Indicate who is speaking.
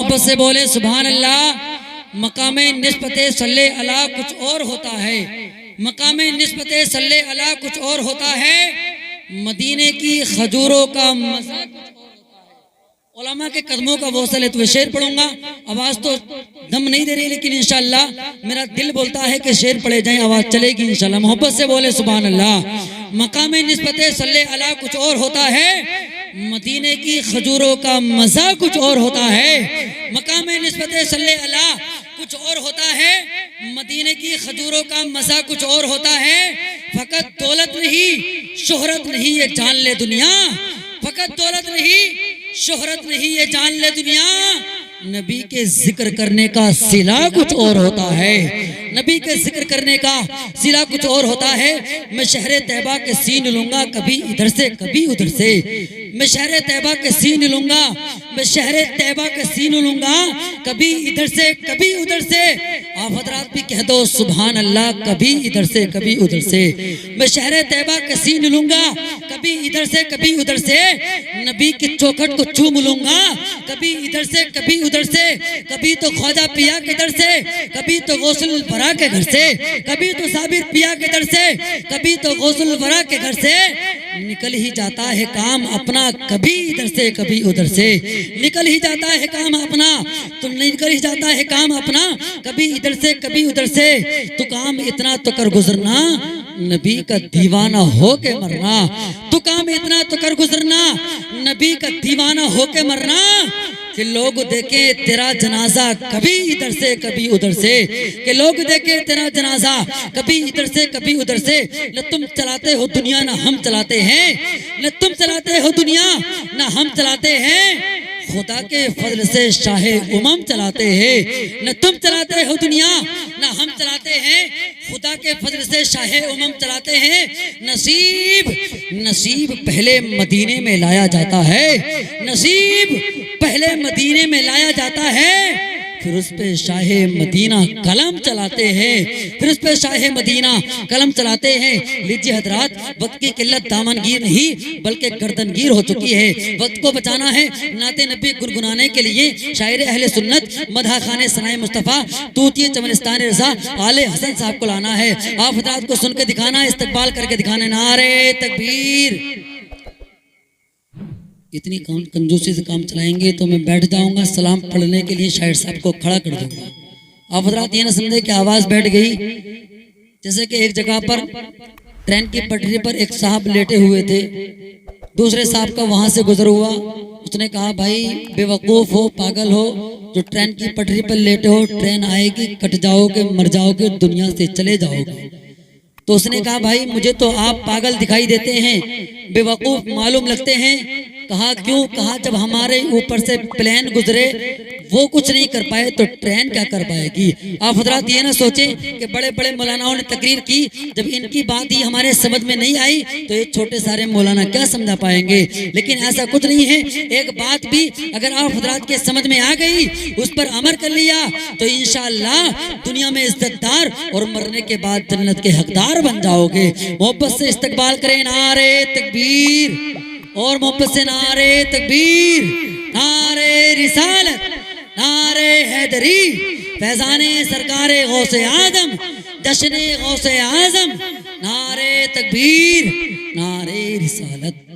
Speaker 1: मोहब्बत से बोले सुभान अल्लाह। मकामे निस्बते सल्ले अला कुछ और होता है, मकामे निस्बते सल्ले अला कुछ और होता है, मदीने की खजूरों का मज़ा कुछ और होता है। उलमा के कदमों का वौसल है। तो शेर पढ़ूंगा, आवाज़ तो दम नहीं दे रही, लेकिन इंशाअल्लाह मेरा दिल बोलता है कि शेर पढ़े जाएं, आवाज़ चलेगी इंशाअल्लाह। मोहब्बत से बोले सुभान अल्लाह। मकामे निस्बते सल्ले अला कुछ और होता है, मदीने की खजूरों का मज़ा कुछ और होता है। मकामे निस्बते सल्ले अला कुछ और होता है, मदीने की खजूरों का मज़ा कुछ और होता है। फ़कत दौलत नहीं शोहरत नहीं ये जान ले दुनिया, फ़कत दौलत नहीं शोहरत नहीं ये जान ले दुनिया, नबी के जिक्र करने का सिला कुछ और होता है, नबी के जिक्र करने का सिला कुछ और होता है। मैं शहरे तैयबा के सीन लूंगा कभी इधर से कभी उधर से, मैं शहरे तैयबा के सीन लूंगा, मैं शहरे तैयबा के सीन लूंगा कभी इधर से कभी उधर से। आप हजरात भी कह दो सुभान अल्लाह, कभी इधर से कभी उधर से। मैं शहरे तैयबा के सीन लूंगा कभी इधर से कभी उधर से, नबी की चौखट को चूम लूंगा कभी इधर से कभी उधर से। कभी तो ख्वाजा पिया के दर से, कभी तो गौसुल वरा के घर से, कभी तो साबिर पिया के दर से, कभी तो गौसुल वरा के घर से। निकल ही जाता है काम अपना कभी इधर से कभी उधर से, निकल ही जाता है काम अपना, तो निकल ही जाता है काम अपना कभी इधर से कभी उधर से। तो काम इतना तो कर गुजरना नबी का दीवाना हो के मरना, तो काम इतना तो कर गुजरना नबी का दीवाना हो के मरना, कि लोग देखे तेरा जनाजा कभी इधर से कभी उधर से, कि लोग देखे तेरा जनाजा कभी इधर से कभी उधर से। न तुम चलाते हो दुनिया ना हम चलाते हैं, न तुम चलाते हो दुनिया ना हम चलाते हैं, खुदा के फजल से शाहे उमम चलाते हैं। न तुम चलाते हो दुनिया ना हम चलाते हैं, खुदा के फजल से शाहे उमम चलाते हैं। नसीब नसीब पहले मदीने में लाया जाता है, नसीब पहले मदीने में लाया जाता है, फिर उस पे शाहे मदीना कलम चलाते हैं, फिर उस पे शाहे मदीना कलम चलाते हैं। लीजिए हजरात, वक्त की किल्लत दामनगीर नहीं बल्कि गर्दनगीर हो चुकी है। वक्त को बचाना है, नाते नबी गुनगुनाने के लिए शायर अहले सुन्नत मदहा खाने सनाए मुस्तफ़ा तूतिए चमनिस्तान रज़ा आले हसन साहब को लाना है। आप हजरात को सुन के दिखाना, इस्तकबाल करके दिखाना। नारे तकबीर। इतनी कंजूसी से काम चलाएंगे तो मैं बैठ जाऊंगा, सलाम पढ़ने के लिए शायर साहब को खड़ा कर दूंगा। आप हजरात ये ना समझे कि आवाज़ बैठ गई। जैसे कि एक जगह पर ट्रेन की पटरी पर एक साहब लेटे हुए थे, दूसरे साहब का वहां से गुजर हुआ। उसने कहा भाई बेवकूफ़ हो, पागल हो, जो ट्रेन की पटरी पर लेटे हो, ट्रेन आएगी कट जाओगे, मर जाओगे, दुनिया से चले जाओगे। तो उसने कहा भाई मुझे तो आप पागल दिखाई देते हैं, बेवकूफ़ मालूम लगते हैं। कहा क्यों? कहा जब हमारे ऊपर से प्लेन गुजरे वो कुछ नहीं कर पाए तो ट्रेन क्या कर पाएगी। आप हजरात ये ना सोचें कि बड़े बड़े मौलानाओं ने तकरीर की, जब इनकी बात ही हमारे समझ में नहीं आई तो ये छोटे सारे मौलाना क्या समझा पाएंगे। लेकिन ऐसा कुछ नहीं है। एक बात भी अगर आप हजरात के समझ में आ गई, उस पर अमल कर लिया तो इंशाअल्लाह दुनिया में इज्जतदार और मरने के बाद जन्नत के हकदार बन जाओगे। मोहब्बत से इस्तकबाल करें, नारे तकबीर, और मोहब्बत से नारे तकबीर, नारे रिसालत, नारे हैदरी, फैजाने सरकारे गौसे आजम, जश्ने गौसे आजम, नारे तकबीर, नारे रिसालत।